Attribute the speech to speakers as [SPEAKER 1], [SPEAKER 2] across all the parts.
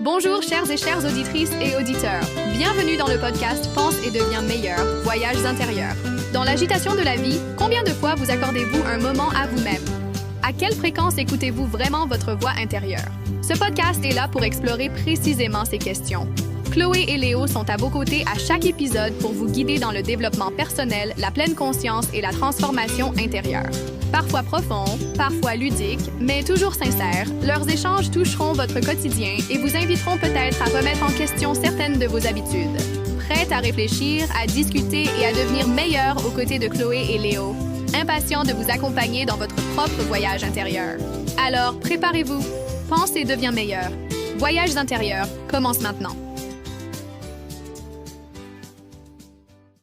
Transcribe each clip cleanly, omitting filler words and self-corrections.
[SPEAKER 1] Bonjour chères et chères auditrices et auditeurs. Bienvenue dans le podcast Pense et deviens meilleur, voyages intérieurs. Dans l'agitation de la vie, combien de fois vous accordez-vous un moment à vous-même? À quelle fréquence écoutez-vous vraiment votre voix intérieure? Ce podcast est là pour explorer précisément ces questions. Chloé et Léo sont à vos côtés à chaque épisode pour vous guider dans le développement personnel, la pleine conscience et la transformation intérieure. Parfois profonds, parfois ludiques, mais toujours sincères, leurs échanges toucheront votre quotidien et vous inviteront peut-être à remettre en question certaines de vos habitudes. Prête à réfléchir, à discuter et à devenir meilleur aux côtés de Chloé et Léo. Impatient de vous accompagner dans votre propre voyage intérieur. Alors, préparez-vous. Pense et deviens meilleur. Voyages intérieurs commence maintenant.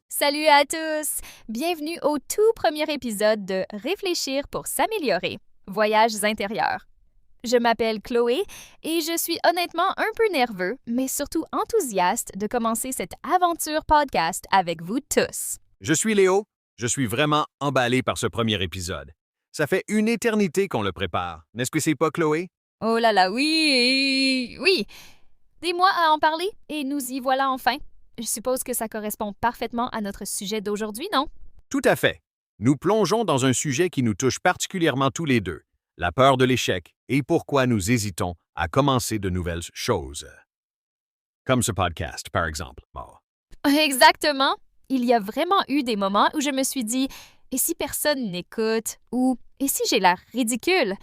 [SPEAKER 2] Salut à tous! Bienvenue au tout premier épisode de Réfléchir pour s'améliorer, Voyages intérieurs. Je m'appelle Chloé et je suis honnêtement un peu nerveux, mais surtout enthousiaste de commencer cette aventure podcast avec vous tous.
[SPEAKER 3] Je suis Léo, je suis vraiment emballé par ce premier épisode. Ça fait une éternité qu'on le prépare, n'est-ce que c'est pas Chloé?
[SPEAKER 2] Oh là là, oui! Des mois à en parler et nous y voilà enfin. Je suppose que ça correspond parfaitement à notre sujet d'aujourd'hui, non?
[SPEAKER 3] Tout à fait. Nous plongeons dans un sujet qui nous touche particulièrement tous les deux, la peur de l'échec et pourquoi nous hésitons à commencer de nouvelles choses. Comme ce podcast, par exemple. Oh.
[SPEAKER 2] Exactement. Il y a vraiment eu des moments où je me suis dit « Et si personne n'écoute? » ou « Et si j'ai l'air ridicule? »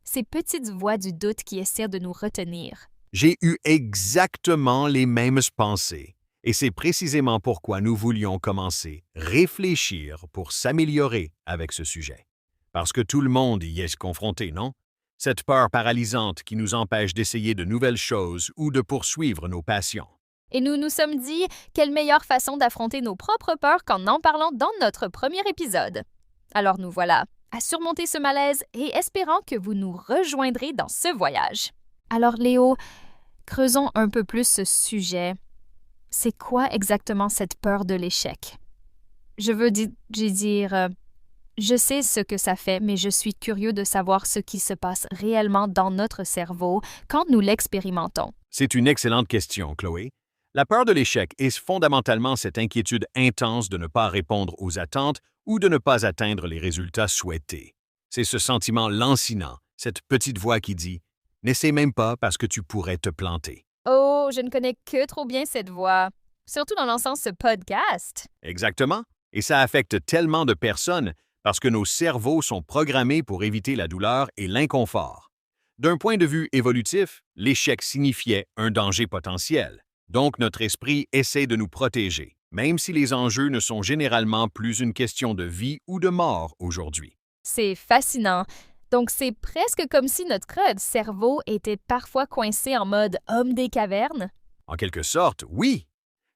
[SPEAKER 2] Ces petites voix du doute qui essaient de nous retenir.
[SPEAKER 3] J'ai eu exactement les mêmes pensées. Et c'est précisément pourquoi nous voulions commencer, réfléchir pour s'améliorer avec ce sujet. Parce que tout le monde y est confronté, non? Cette peur paralysante qui nous empêche d'essayer de nouvelles choses ou de poursuivre nos passions.
[SPEAKER 2] Et nous nous sommes dit, quelle meilleure façon d'affronter nos propres peurs qu'en en parlant dans notre premier épisode. Alors nous voilà, à surmonter ce malaise et espérant que vous nous rejoindrez dans ce voyage. Alors Léo, creusons un peu plus ce sujet. C'est quoi exactement cette peur de l'échec? Je sais ce que ça fait, mais je suis curieux de savoir ce qui se passe réellement dans notre cerveau quand nous l'expérimentons.
[SPEAKER 3] C'est une excellente question, Chloé. La peur de l'échec est fondamentalement cette inquiétude intense de ne pas répondre aux attentes ou de ne pas atteindre les résultats souhaités. C'est ce sentiment lancinant, cette petite voix qui dit « N'essaie même pas parce que tu pourrais te planter ».
[SPEAKER 2] Oh, je ne connais que trop bien cette voix, surtout en lançant ce podcast.
[SPEAKER 3] Exactement. Et ça affecte tellement de personnes parce que nos cerveaux sont programmés pour éviter la douleur et l'inconfort. D'un point de vue évolutif, l'échec signifiait un danger potentiel. Donc, notre esprit essaie de nous protéger, même si les enjeux ne sont généralement plus une question de vie ou de mort aujourd'hui.
[SPEAKER 2] C'est fascinant. Donc, c'est presque comme si notre cerveau était parfois coincé en mode homme des cavernes?
[SPEAKER 3] En quelque sorte, oui.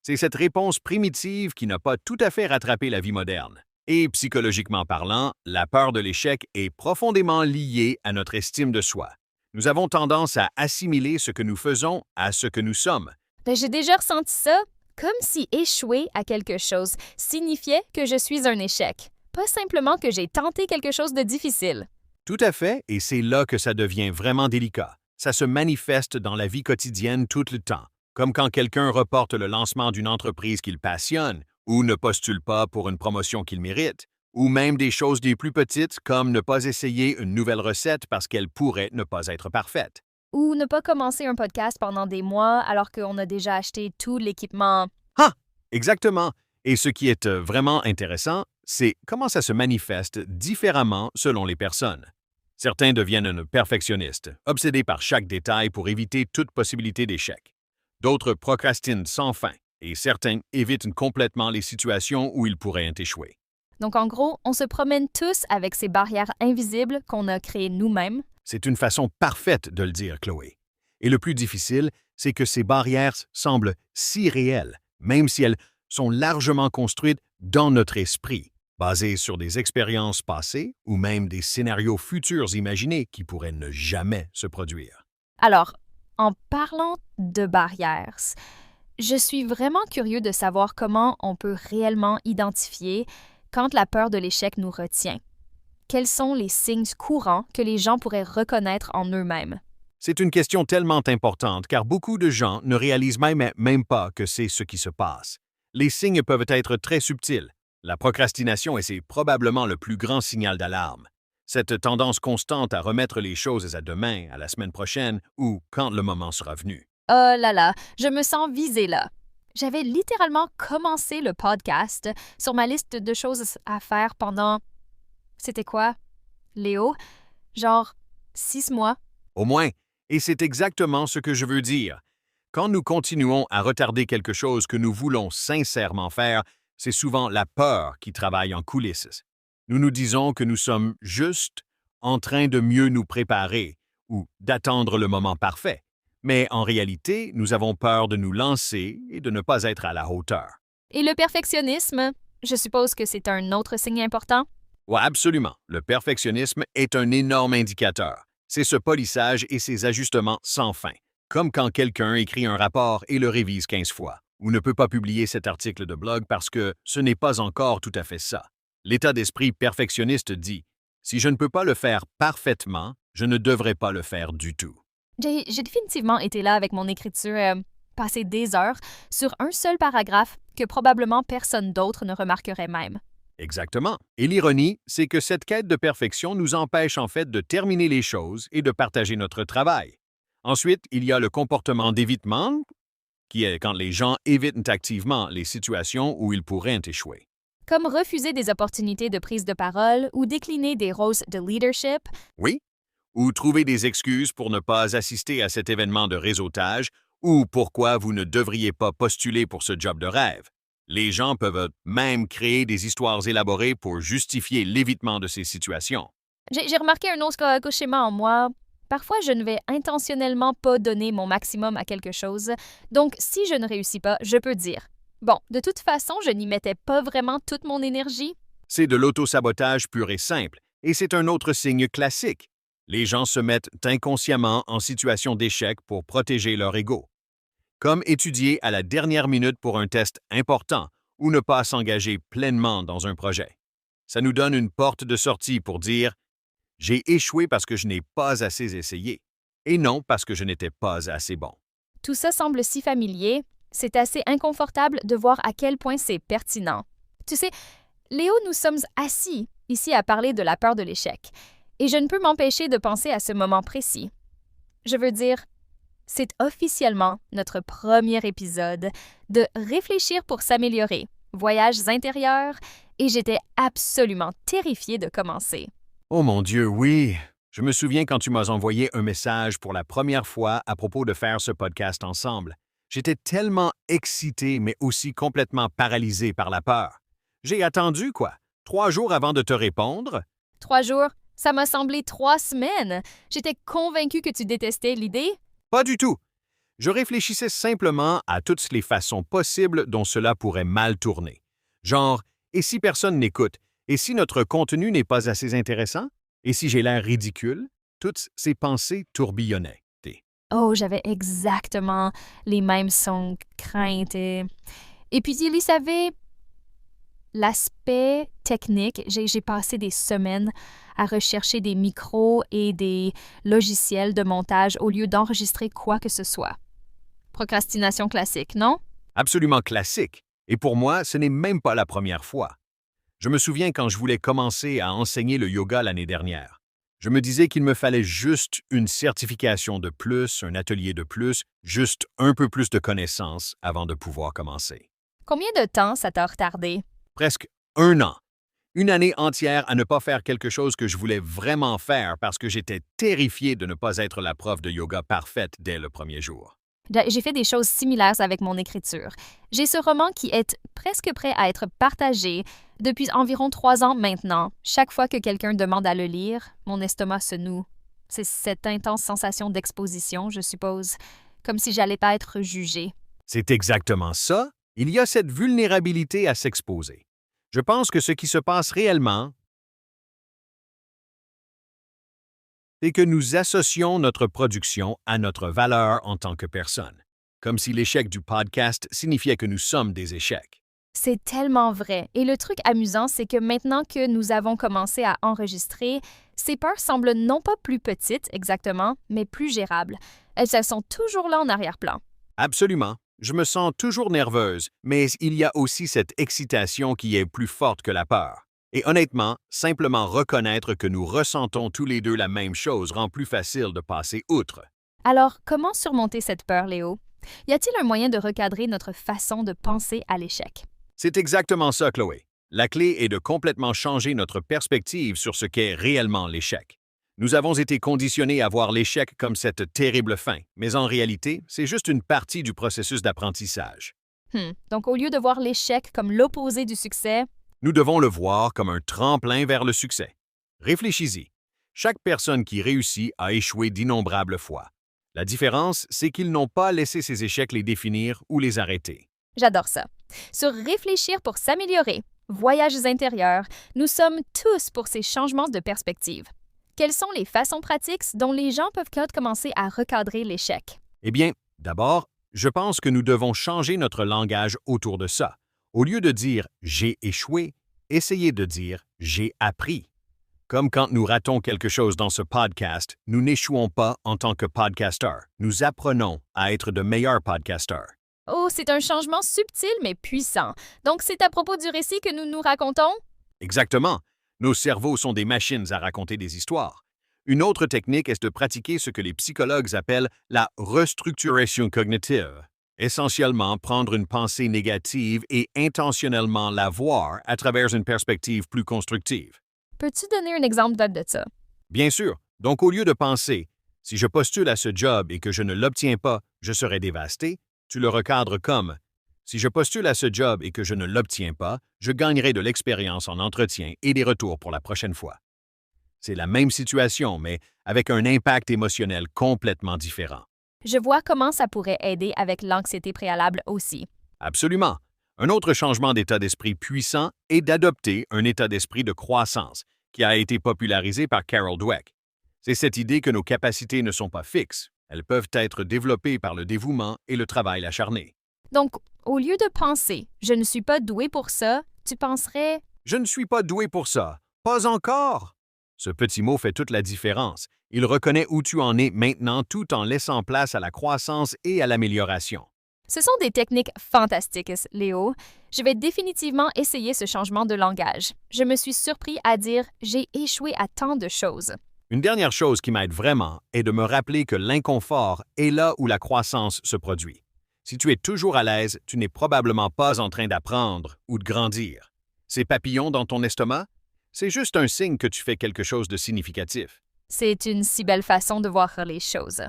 [SPEAKER 3] C'est cette réponse primitive qui n'a pas tout à fait rattrapé la vie moderne. Et psychologiquement parlant, la peur de l'échec est profondément liée à notre estime de soi. Nous avons tendance à assimiler ce que nous faisons à ce que nous sommes.
[SPEAKER 2] J'ai déjà ressenti ça, comme si échouer à quelque chose signifiait que je suis un échec, pas simplement que j'ai tenté quelque chose de difficile.
[SPEAKER 3] Tout à fait, et c'est là que ça devient vraiment délicat. Ça se manifeste dans la vie quotidienne tout le temps, comme quand quelqu'un reporte le lancement d'une entreprise qu'il passionne, ou ne postule pas pour une promotion qu'il mérite, ou même des choses des plus petites comme ne pas essayer une nouvelle recette parce qu'elle pourrait ne pas être parfaite.
[SPEAKER 2] Ou ne pas commencer un podcast pendant des mois alors qu'on a déjà acheté tout l'équipement.
[SPEAKER 3] Ah! Exactement. Et ce qui est vraiment intéressant, c'est comment ça se manifeste différemment selon les personnes. Certains deviennent perfectionnistes, obsédés par chaque détail pour éviter toute possibilité d'échec. D'autres procrastinent sans fin, et certains évitent complètement les situations où ils pourraient échouer.
[SPEAKER 2] Donc en gros, on se promène tous avec ces barrières invisibles qu'on a créées nous-mêmes.
[SPEAKER 3] C'est une façon parfaite de le dire, Chloé. Et le plus difficile, c'est que ces barrières semblent si réelles, même si elles sont largement construites dans notre esprit, basées sur des expériences passées ou même des scénarios futurs imaginés qui pourraient ne jamais se produire.
[SPEAKER 2] Alors, en parlant de barrières, je suis vraiment curieux de savoir comment on peut réellement identifier quand la peur de l'échec nous retient. Quels sont les signes courants que les gens pourraient reconnaître en eux-mêmes?
[SPEAKER 3] C'est une question tellement importante car beaucoup de gens ne réalisent même pas que c'est ce qui se passe. Les signes peuvent être très subtils. La procrastination est probablement le plus grand signal d'alarme. Cette tendance constante à remettre les choses à demain, à la semaine prochaine ou quand le moment sera venu.
[SPEAKER 2] Oh là là, je me sens visée là. J'avais littéralement commencé le podcast sur ma liste de choses à faire pendant... C'était quoi, Léo? Genre 6 mois?
[SPEAKER 3] Au moins, et c'est exactement ce que je veux dire. Quand nous continuons à retarder quelque chose que nous voulons sincèrement faire, c'est souvent la peur qui travaille en coulisses. Nous nous disons que nous sommes juste en train de mieux nous préparer ou d'attendre le moment parfait. Mais en réalité, nous avons peur de nous lancer et de ne pas être à la hauteur.
[SPEAKER 2] Et le perfectionnisme? Je suppose que c'est un autre signe important?
[SPEAKER 3] Oui, absolument. Le perfectionnisme est un énorme indicateur. C'est ce polissage et ces ajustements sans fin. Comme quand quelqu'un écrit un rapport et le révise 15 fois, ou ne peut pas publier cet article de blog parce que ce n'est pas encore tout à fait ça. L'état d'esprit perfectionniste dit « Si je ne peux pas le faire parfaitement, je ne devrais pas le faire du tout. »
[SPEAKER 2] J'ai définitivement été là avec mon écriture, passer des heures sur un seul paragraphe que probablement personne d'autre ne remarquerait même.
[SPEAKER 3] Exactement. Et l'ironie, c'est que cette quête de perfection nous empêche en fait de terminer les choses et de partager notre travail. Ensuite, il y a le comportement d'évitement, qui est quand les gens évitent activement les situations où ils pourraient échouer.
[SPEAKER 2] Comme refuser des opportunités de prise de parole ou décliner des rôles de leadership.
[SPEAKER 3] Oui. Ou trouver des excuses pour ne pas assister à cet événement de réseautage ou pourquoi vous ne devriez pas postuler pour ce job de rêve. Les gens peuvent même créer des histoires élaborées pour justifier l'évitement de ces situations.
[SPEAKER 2] J'ai remarqué un autre schéma en moi. Parfois, je ne vais intentionnellement pas donner mon maximum à quelque chose. Donc, si je ne réussis pas, je peux dire « Bon, de toute façon, je n'y mettais pas vraiment toute mon énergie. »
[SPEAKER 3] C'est de l'autosabotage pur et simple, et c'est un autre signe classique. Les gens se mettent inconsciemment en situation d'échec pour protéger leur ego. Comme étudier à la dernière minute pour un test important ou ne pas s'engager pleinement dans un projet. Ça nous donne une porte de sortie pour dire « J'ai échoué parce que je n'ai pas assez essayé » et non parce que je n'étais pas assez bon.
[SPEAKER 2] Tout ça semble si familier, c'est assez inconfortable de voir à quel point c'est pertinent. Tu sais, Léo, nous sommes assis ici à parler de la peur de l'échec. Et je ne peux m'empêcher de penser à ce moment précis. Je veux dire, c'est officiellement notre premier épisode de Réfléchir pour s'améliorer, voyages intérieurs, et j'étais absolument terrifiée de commencer.
[SPEAKER 3] Oh mon Dieu, oui! Je me souviens quand tu m'as envoyé un message pour la première fois à propos de faire ce podcast ensemble. J'étais tellement excité, mais aussi complètement paralysé par la peur. J'ai attendu, 3 jours avant de te répondre?
[SPEAKER 2] 3 jours? Ça m'a semblé 3 semaines. J'étais convaincue que tu détestais l'idée.
[SPEAKER 3] Pas du tout. Je réfléchissais simplement à toutes les façons possibles dont cela pourrait mal tourner. Genre, et si personne n'écoute? Et si notre contenu n'est pas assez intéressant? Et si j'ai l'air ridicule? Toutes ces pensées tourbillonnaient.
[SPEAKER 2] Oh, j'avais exactement les mêmes sons, craintes et puis, il y savait, l'aspect technique, j'ai passé des semaines à rechercher des micros et des logiciels de montage au lieu d'enregistrer quoi que ce soit. Procrastination classique, non?
[SPEAKER 3] Absolument classique. Et pour moi, ce n'est même pas la première fois. Je me souviens quand je voulais commencer à enseigner le yoga l'année dernière. Je me disais qu'il me fallait juste une certification de plus, un atelier de plus, juste un peu plus de connaissances avant de pouvoir commencer.
[SPEAKER 2] Combien de temps ça t'a retardé?
[SPEAKER 3] Presque 1 an. Une année entière à ne pas faire quelque chose que je voulais vraiment faire parce que j'étais terrifié de ne pas être la prof de yoga parfaite dès le premier jour.
[SPEAKER 2] J'ai fait des choses similaires avec mon écriture. J'ai ce roman qui est presque prêt à être partagé depuis environ 3 ans maintenant. Chaque fois que quelqu'un demande à le lire, mon estomac se noue. C'est cette intense sensation d'exposition, je suppose, comme si j'allais pas être jugée.
[SPEAKER 3] C'est exactement ça. Il y a cette vulnérabilité à s'exposer. Je pense que ce qui se passe réellement, c'est que nous associons notre production à notre valeur en tant que personne, comme si l'échec du podcast signifiait que nous sommes des échecs.
[SPEAKER 2] C'est tellement vrai. Et le truc amusant, c'est que maintenant que nous avons commencé à enregistrer, Ces peurs semblent non pas plus petites exactement, mais plus gérables. Elles sont toujours là en arrière-plan.
[SPEAKER 3] Absolument. Je me sens toujours nerveuse, mais il y a aussi cette excitation qui est plus forte que la peur. Et honnêtement, simplement reconnaître que nous ressentons tous les deux la même chose rend plus facile de passer outre.
[SPEAKER 2] Alors, comment surmonter cette peur, Léo? Y a-t-il un moyen de recadrer notre façon de penser à l'échec?
[SPEAKER 3] C'est exactement ça, Chloé. La clé est de complètement changer notre perspective sur ce qu'est réellement l'échec. Nous avons été conditionnés à voir l'échec comme cette terrible fin, mais en réalité, c'est juste une partie du processus d'apprentissage.
[SPEAKER 2] Donc, au lieu de voir l'échec comme l'opposé du succès,
[SPEAKER 3] Nous devons le voir comme un tremplin vers le succès. Réfléchis-y. Chaque personne qui réussit a échoué d'innombrables fois. La différence, c'est qu'ils n'ont pas laissé ces échecs les définir ou les arrêter.
[SPEAKER 2] j'adore ça. Sur réfléchir pour s'améliorer, voyages intérieurs, nous sommes tous pour ces changements de perspective. Quelles sont les façons pratiques dont les gens peuvent commencer à recadrer l'échec?
[SPEAKER 3] Eh bien, d'abord, je pense que nous devons changer notre langage autour de ça. Au lieu de dire « j'ai échoué », essayez de dire « j'ai appris ». Comme quand nous ratons quelque chose dans ce podcast, nous n'échouons pas en tant que podcasteurs. Nous apprenons à être de meilleurs podcasteurs.
[SPEAKER 2] Oh, c'est un changement subtil mais puissant. Donc, c'est à propos du récit que nous nous racontons?
[SPEAKER 3] Exactement. Nos cerveaux sont des machines à raconter des histoires. Une autre technique est de pratiquer ce que les psychologues appellent la restructuration cognitive. Essentiellement, prendre une pensée négative et intentionnellement la voir à travers une perspective plus constructive.
[SPEAKER 2] Peux-tu donner un exemple de ça?
[SPEAKER 3] Bien sûr. Donc, au lieu de penser « si je postule à ce job et que je ne l'obtiens pas, je serai dévasté », tu le recadres comme « si je postule à ce job et que je ne l'obtiens pas, je gagnerai de l'expérience en entretien et des retours pour la prochaine fois. » C'est la même situation, mais avec un impact émotionnel complètement différent.
[SPEAKER 2] Je vois comment ça pourrait aider avec l'anxiété préalable aussi.
[SPEAKER 3] Absolument. Un autre changement d'état d'esprit puissant est d'adopter un état d'esprit de croissance, qui a été popularisé par Carol Dweck. C'est cette idée que nos capacités ne sont pas fixes. Elles peuvent être développées par le dévouement et le travail acharné.
[SPEAKER 2] Donc, au lieu de penser « je ne suis pas doué pour ça », tu penserais
[SPEAKER 3] « Je ne suis pas doué pour ça. Pas encore. » Ce petit mot fait toute la différence. Il reconnaît où tu en es maintenant tout en laissant place à la croissance et à l'amélioration.
[SPEAKER 2] Ce sont des techniques fantastiques, Léo. Je vais définitivement essayer ce changement de langage. Je me suis surpris à dire « j'ai échoué à tant de choses ».
[SPEAKER 3] Une dernière chose qui m'aide vraiment est de me rappeler que l'inconfort est là où la croissance se produit. Si tu es toujours à l'aise, tu n'es probablement pas en train d'apprendre ou de grandir. Ces papillons dans ton estomac, c'est juste un signe que tu fais quelque chose de significatif.
[SPEAKER 2] C'est une si belle façon de voir les choses.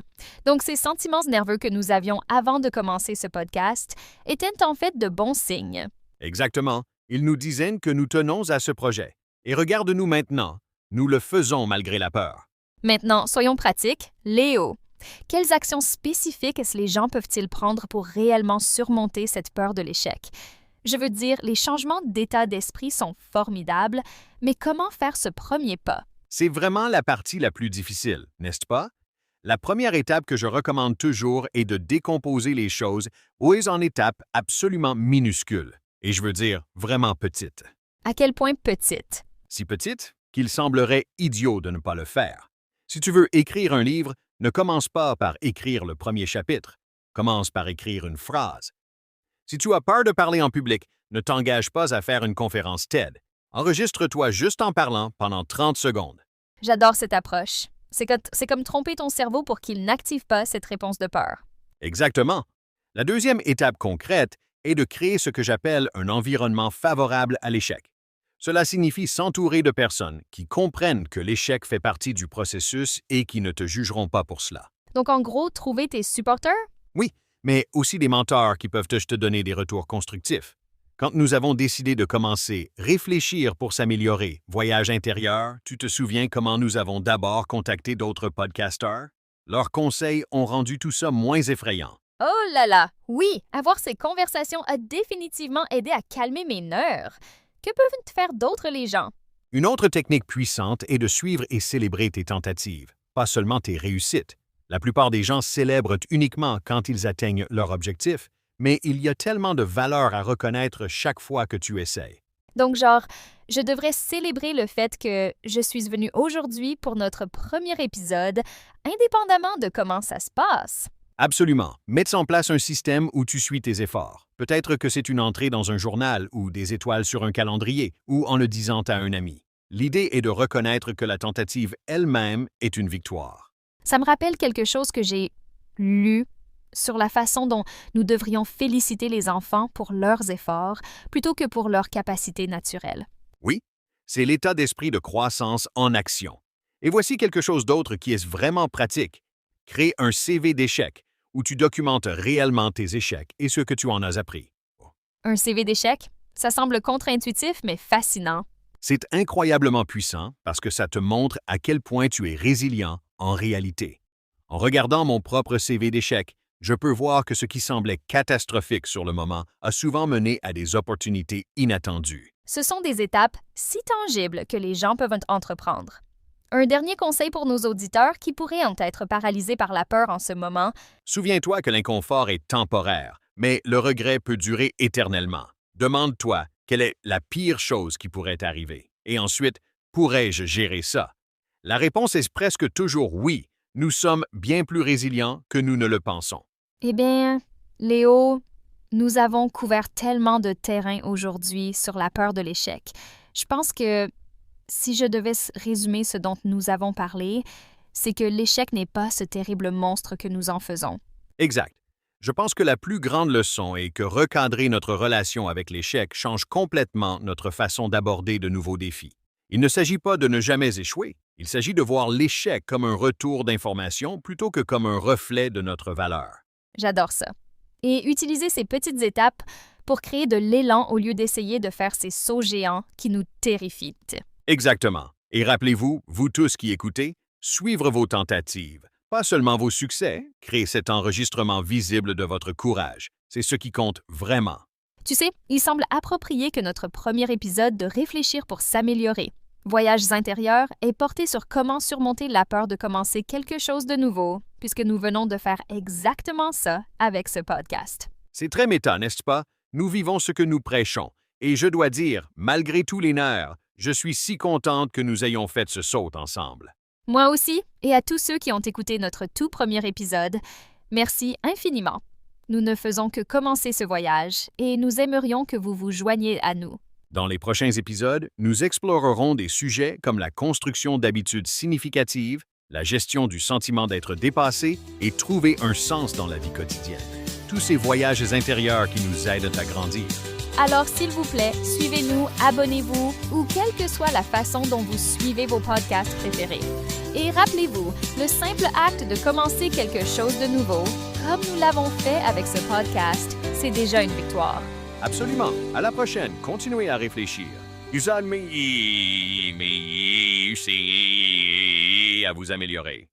[SPEAKER 2] Donc, ces sentiments nerveux que nous avions avant de commencer ce podcast étaient en fait de bons signes.
[SPEAKER 3] Exactement. Ils nous disaient que nous tenons à ce projet. Et regarde-nous maintenant. Nous le faisons malgré la peur.
[SPEAKER 2] Maintenant, soyons pratiques. Léo, quelles actions spécifiques les gens peuvent-ils prendre pour réellement surmonter cette peur de l'échec? Je veux dire, les changements d'état d'esprit sont formidables, mais comment faire ce premier pas?
[SPEAKER 3] C'est vraiment la partie la plus difficile, n'est-ce pas? La première étape que je recommande toujours est de décomposer les choses en étapes absolument minuscules. Et je veux dire vraiment petites.
[SPEAKER 2] À quel point petites?
[SPEAKER 3] Si petites qu'il semblerait idiot de ne pas le faire. Si tu veux écrire un livre, ne commence pas par écrire le premier chapitre. Commence par écrire une phrase. Si tu as peur de parler en public, ne t'engage pas à faire une conférence TED. Enregistre-toi juste en parlant pendant 30 secondes.
[SPEAKER 2] J'adore cette approche. C'est comme tromper ton cerveau pour qu'il n'active pas cette réponse de peur.
[SPEAKER 3] Exactement. La deuxième étape concrète est de créer ce que j'appelle un environnement favorable à l'échec. Cela signifie s'entourer de personnes qui comprennent que l'échec fait partie du processus et qui ne te jugeront pas pour cela.
[SPEAKER 2] Donc, en gros, trouver tes supporters?
[SPEAKER 3] Oui, mais aussi des mentors qui peuvent te donner des retours constructifs. Quand nous avons décidé de commencer « Réfléchir pour s'améliorer » voyage intérieur, tu te souviens comment nous avons d'abord contacté d'autres podcasteurs? Leurs conseils ont rendu tout ça moins effrayant.
[SPEAKER 2] Oh là là! Oui, avoir ces conversations a définitivement aidé à calmer mes nerfs. Que peuvent faire d'autres les gens?
[SPEAKER 3] Une autre technique puissante est de suivre et célébrer tes tentatives, pas seulement tes réussites. La plupart des gens célèbrent uniquement quand ils atteignent leur objectif, mais il y a tellement de valeur à reconnaître chaque fois que tu essaies.
[SPEAKER 2] Donc, genre, Je devrais célébrer le fait que je suis venue aujourd'hui pour notre premier épisode, indépendamment de comment ça se passe.
[SPEAKER 3] Absolument. Mets en place un système où tu suis tes efforts. Peut-être que c'est une entrée dans un journal ou des étoiles sur un calendrier ou en le disant à un ami. L'idée est de reconnaître que la tentative elle-même est une victoire.
[SPEAKER 2] Ça me rappelle quelque chose que j'ai lu sur la façon dont nous devrions féliciter les enfants pour leurs efforts plutôt que pour leurs capacités naturelles.
[SPEAKER 3] Oui, c'est l'état d'esprit de croissance en action. Et voici quelque chose d'autre qui est vraiment pratique. Crée un CV d'échecs où tu documentes réellement tes échecs et ce que tu en as appris.
[SPEAKER 2] Un CV d'échec, ça semble contre-intuitif mais fascinant.
[SPEAKER 3] C'est incroyablement puissant parce que ça te montre à quel point tu es résilient en réalité. En regardant mon propre CV d'échecs, je peux voir que ce qui semblait catastrophique sur le moment a souvent mené à des opportunités inattendues.
[SPEAKER 2] Ce sont des étapes si tangibles que les gens peuvent entreprendre. Un dernier conseil pour nos auditeurs qui pourraient en être paralysés par la peur en ce moment.
[SPEAKER 3] Souviens-toi que l'inconfort est temporaire, mais le regret peut durer éternellement. Demande-toi quelle est la pire chose qui pourrait arriver. Et ensuite, pourrais-je gérer ça? La réponse est presque toujours oui. Nous sommes bien plus résilients que nous ne le pensons.
[SPEAKER 2] Eh bien, Léo, nous avons couvert tellement de terrain aujourd'hui sur la peur de l'échec. Je pense que si je devais résumer ce dont nous avons parlé, c'est que l'échec n'est pas ce terrible monstre que nous en faisons.
[SPEAKER 3] Exact. Je pense que la plus grande leçon est que recadrer notre relation avec l'échec change complètement notre façon d'aborder de nouveaux défis. Il ne s'agit pas de ne jamais échouer. Il s'agit de voir l'échec comme un retour d'information plutôt que comme un reflet de notre valeur.
[SPEAKER 2] J'adore ça. Et utiliser ces petites étapes pour créer de l'élan au lieu d'essayer de faire ces sauts géants qui nous terrifient.
[SPEAKER 3] Exactement. Et rappelez-vous, vous tous qui écoutez, suivre vos tentatives, pas seulement vos succès, créer cet enregistrement visible de votre courage. C'est ce qui compte vraiment.
[SPEAKER 2] Tu sais, il semble approprié que notre premier épisode de Réfléchir pour s'améliorer, Voyages intérieurs, est porté sur comment surmonter la peur de commencer quelque chose de nouveau, puisque nous venons de faire exactement ça avec ce podcast.
[SPEAKER 3] C'est très méta, n'est-ce pas? Nous vivons ce que nous prêchons. Et je dois dire, malgré tous les nerfs, je suis si contente que nous ayons fait ce saut ensemble.
[SPEAKER 2] Moi aussi, et à tous ceux qui ont écouté notre tout premier épisode, merci infiniment. Nous ne faisons que commencer ce voyage et nous aimerions que vous vous joigniez à nous.
[SPEAKER 3] Dans les prochains épisodes, nous explorerons des sujets comme la construction d'habitudes significatives, la gestion du sentiment d'être dépassé et trouver un sens dans la vie quotidienne. Tous ces voyages intérieurs qui nous aident à grandir.
[SPEAKER 2] Alors, s'il vous plaît, suivez-nous, abonnez-vous ou quelle que soit la façon dont vous suivez vos podcasts préférés. Et rappelez-vous, le simple acte de commencer quelque chose de nouveau, comme nous l'avons fait avec ce podcast, c'est déjà une victoire.
[SPEAKER 3] Absolument. À la prochaine. Continuez à réfléchir. À vous améliorer.